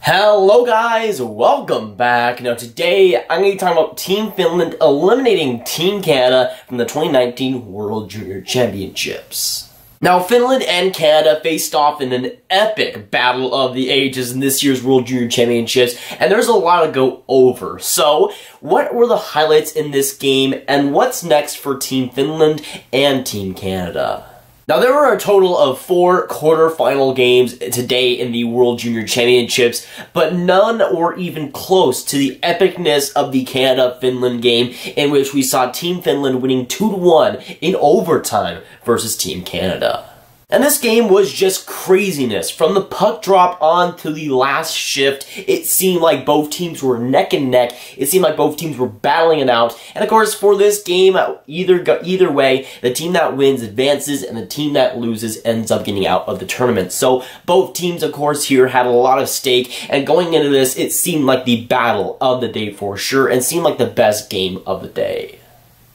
Hello guys, welcome back. Now today, I'm going to be talking about Team Finland eliminating Team Canada from the 2019 World Junior Championships. Now Finland and Canada faced off in an epic battle of the ages in this year's World Junior Championships, and there's a lot to go over. So, what were the highlights in this game, and what's next for Team Finland and Team Canada? Now, there were a total of 4 quarterfinal games today in the World Junior Championships, but none were even close to the epicness of the Canada-Finland game, in which we saw Team Finland winning 2-1 in overtime versus Team Canada. And this game was just craziness. From the puck drop on to the last shift, it seemed like both teams were neck and neck. It seemed like both teams were battling it out. And of course, for this game, either way, the team that wins advances and the team that loses ends up getting out of the tournament. So both teams, of course, here had a lot of stake. And going into this, it seemed like the battle of the day for sure and seemed like the best game of the day.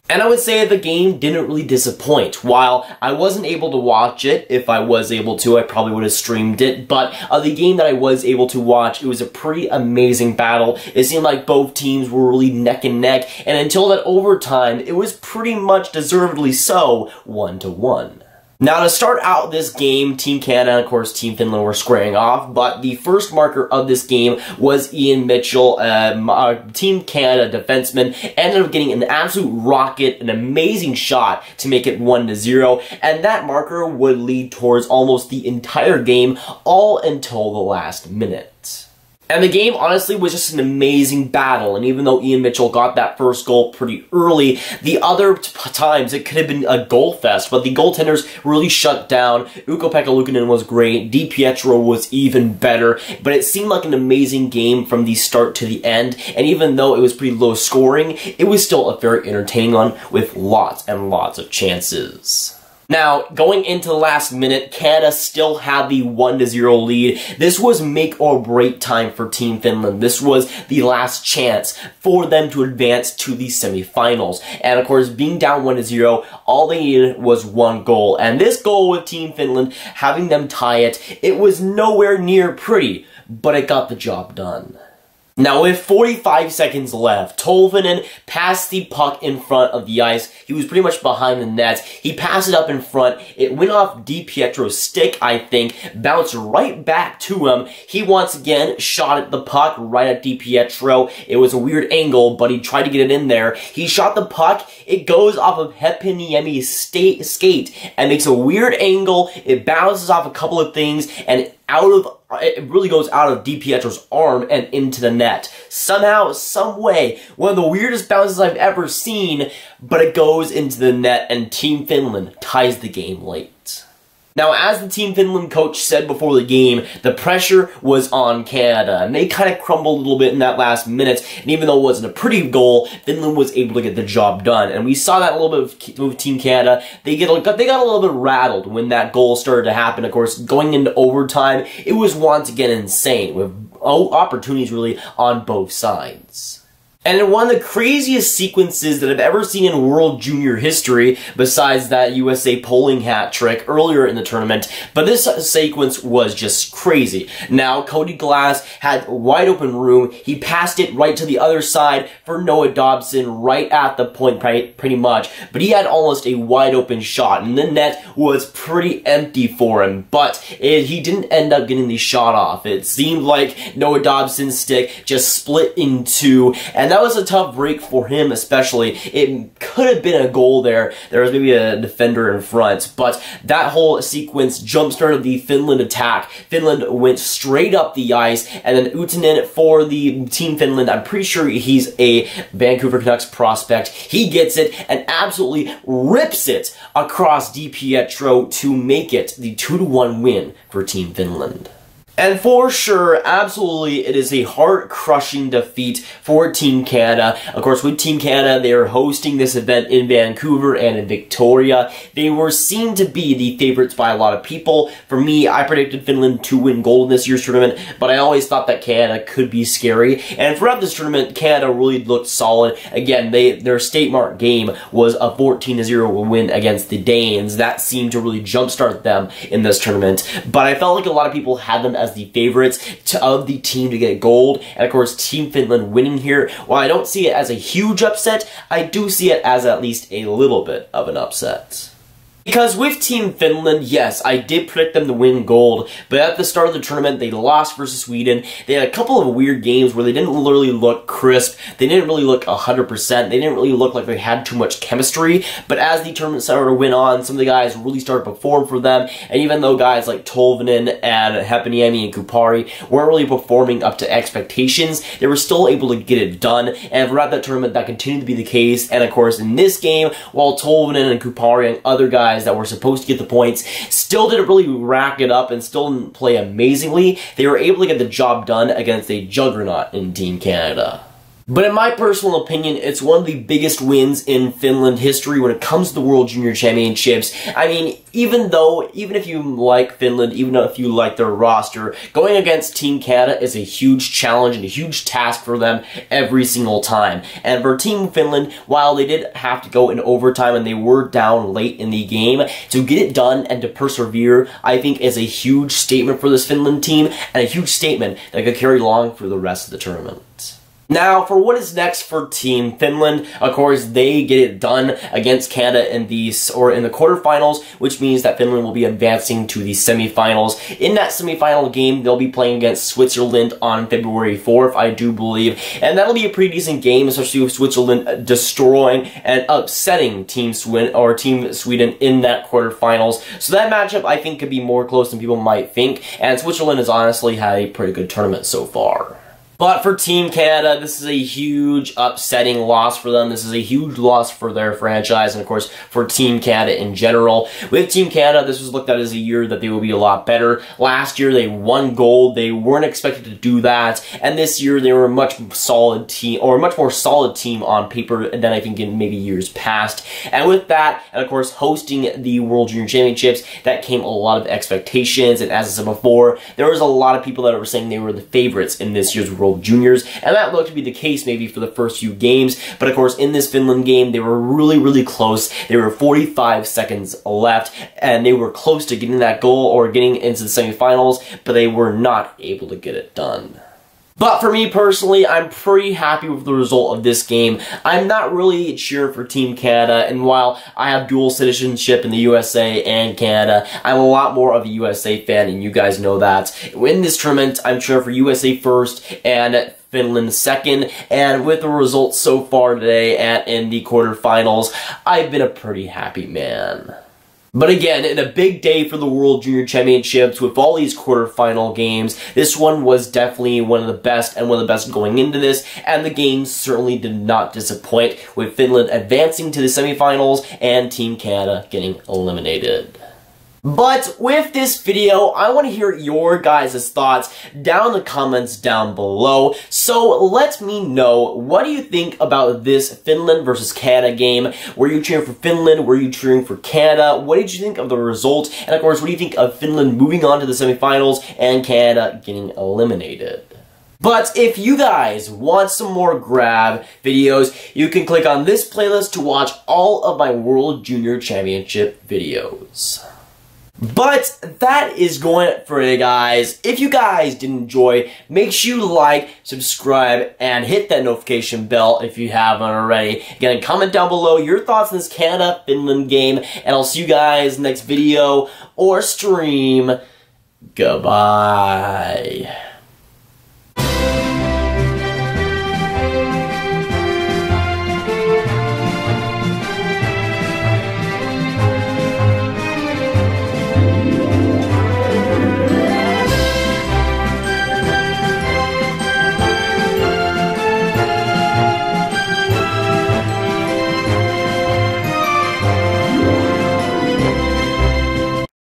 And I would say the game didn't really disappoint. While I wasn't able to watch it, if I was able to, I probably would have streamed it, but the game that I was able to watch, it was a pretty amazing battle. It seemed like both teams were really neck and neck, and until that overtime, it was pretty much deservedly so, 1-1. Now, to start out this game, Team Canada and, of course, Team Finland were squaring off, but the first marker of this game was Ian Mitchell, Team Canada defenseman, ended up getting an absolute rocket, an amazing shot to make it 1-0, and that marker would lead towards almost the entire game, all until the last minute. And the game, honestly, was just an amazing battle, and even though Ian Mitchell got that first goal pretty early, the other times it could have been a goal fest, but the goaltenders really shut down. Ukko-Pekka Luukkonen was great, DiPietro was even better, but it seemed like an amazing game from the start to the end, and even though it was pretty low scoring, it was still a very entertaining one with lots and lots of chances. Now, going into the last minute, Canada still had the 1-0 lead. This was make or break time for Team Finland. This was the last chance for them to advance to the semifinals. And of course, being down 1-0, all they needed was one goal. And this goal with Team Finland, having them tie it, it was nowhere near pretty, but it got the job done. Now, with 45 seconds left, Tolvanen passed the puck in front of the ice. He was pretty much behind the net. He passed it up in front. It went off DiPietro's stick, I think, bounced right back to him. He once again shot at the puck right at DiPietro. It was a weird angle, but he tried to get it in there. He shot the puck. It goes off of Hepiniemi's skate and makes a weird angle. It bounces off a couple of things, and it really goes out of DiPietro's arm and into the net. Somehow, some way, one of the weirdest bounces I've ever seen, but it goes into the net and Team Finland ties the game late. Now, as the Team Finland coach said before the game, the pressure was on Canada, and they kind of crumbled a little bit in that last minute, and even though it wasn't a pretty goal, Finland was able to get the job done, and we saw that a little bit with Team Canada. They got a little bit rattled when that goal started to happen. Of course, going into overtime, it was once again insane, with opportunities really on both sides. And in one of the craziest sequences that I've ever seen in World Junior history, besides that USA polling hat trick earlier in the tournament, but this sequence was just crazy. Now, Cody Glass had wide open room. He passed it right to the other side for Noah Dobson right at the point, pretty much, but he had almost a wide open shot, and the net was pretty empty for him, but he didn't end up getting the shot off. It seemed like Noah Dobson's stick just split in two, and that was a tough break for him, especially. It could have been a goal there. There was maybe a defender in front, but that whole sequence jump-started the Finland attack. Finland went straight up the ice, and then Uutinen for the Team Finland, I'm pretty sure he's a Vancouver Canucks prospect. He gets it and absolutely rips it across DiPietro to make it the 2-1 win for Team Finland. And for sure, absolutely, it is a heart-crushing defeat for Team Canada. Of course, with Team Canada, they are hosting this event in Vancouver and in Victoria. They were seen to be the favorites by a lot of people. For me, I predicted Finland to win gold in this year's tournament, but I always thought that Canada could be scary. And throughout this tournament, Canada really looked solid. Again, their state mark game was a 14-0 win against the Danes. That seemed to really jumpstart them in this tournament. But I felt like a lot of people had them as the favorites of the team to get gold, and of course Team Finland winning here. While I don't see it as a huge upset, I do see it as at least a little bit of an upset. Because with Team Finland, yes, I did predict them to win gold, but at the start of the tournament, they lost versus Sweden. They had a couple of weird games where they didn't really look crisp, they didn't really look 100%, they didn't really look like they had too much chemistry, but as the tournament started to win on, some of the guys really started to perform for them, and even though guys like Tolvanen and Heponiemi and Kupari weren't really performing up to expectations, they were still able to get it done, and throughout that tournament, that continued to be the case, and of course, in this game, while Tolvanen and Kupari and other guys that were supposed to get the points still didn't really rack it up and still didn't play amazingly, they were able to get the job done against a juggernaut in Team Canada. But in my personal opinion, it's one of the biggest wins in Finland history when it comes to the World Junior Championships. I mean, even if you like Finland, even if you like their roster, going against Team Canada is a huge challenge and a huge task for them every single time. And for Team Finland, while they did have to go in overtime and they were down late in the game, to get it done and to persevere, I think is a huge statement for this Finland team and a huge statement that could carry along for the rest of the tournament. Now, for what is next for Team Finland, of course, they get it done against Canada in the quarterfinals, which means that Finland will be advancing to the semifinals. In that semifinal game, they'll be playing against Switzerland on February 4th, I do believe, and that'll be a pretty decent game, especially with Switzerland destroying and upsetting Team Sweden in that quarterfinals. So that matchup, I think, could be more close than people might think, and Switzerland has honestly had a pretty good tournament so far. But for Team Canada, this is a huge upsetting loss for them. This is a huge loss for their franchise and, of course, for Team Canada in general. With Team Canada, this was looked at as a year that they will be a lot better. Last year, they won gold. They weren't expected to do that. And this year, they were a much more solid team on paper than I think in maybe years past. And with that, and of course, hosting the World Junior Championships, that came a lot of expectations. And as I said before, there was a lot of people that were saying they were the favorites in this year's World Juniors, and that looked to be the case maybe for the first few games, but of course in this Finland game they were really close. They were 45 seconds left and they were close to getting that goal or getting into the semifinals, but they were not able to get it done. But for me personally, I'm pretty happy with the result of this game. I'm not really cheering for Team Canada, and while I have dual citizenship in the USA and Canada, I'm a lot more of a USA fan, and you guys know that. In this tournament, I'm cheering for USA first and Finland second, and with the results so far today and in the quarterfinals, I've been a pretty happy man. But again, in a big day for the World Junior Championships with all these quarterfinal games, this one was definitely one of the best and one of the best going into this, and the games certainly did not disappoint, with Finland advancing to the semifinals and Team Canada getting eliminated. But with this video, I want to hear your guys' thoughts down in the comments down below. So let me know, what do you think about this Finland versus Canada game? Were you cheering for Finland? Were you cheering for Canada? What did you think of the result? And of course, what do you think of Finland moving on to the semifinals and Canada getting eliminated? But if you guys want some more Grav videos, you can click on this playlist to watch all of my World Junior Championship videos. But that is going for it, guys. If you guys did enjoy, make sure you like, subscribe, and hit that notification bell if you haven't already. Again, comment down below your thoughts on this Canada-Finland game, and I'll see you guys next video or stream. Goodbye.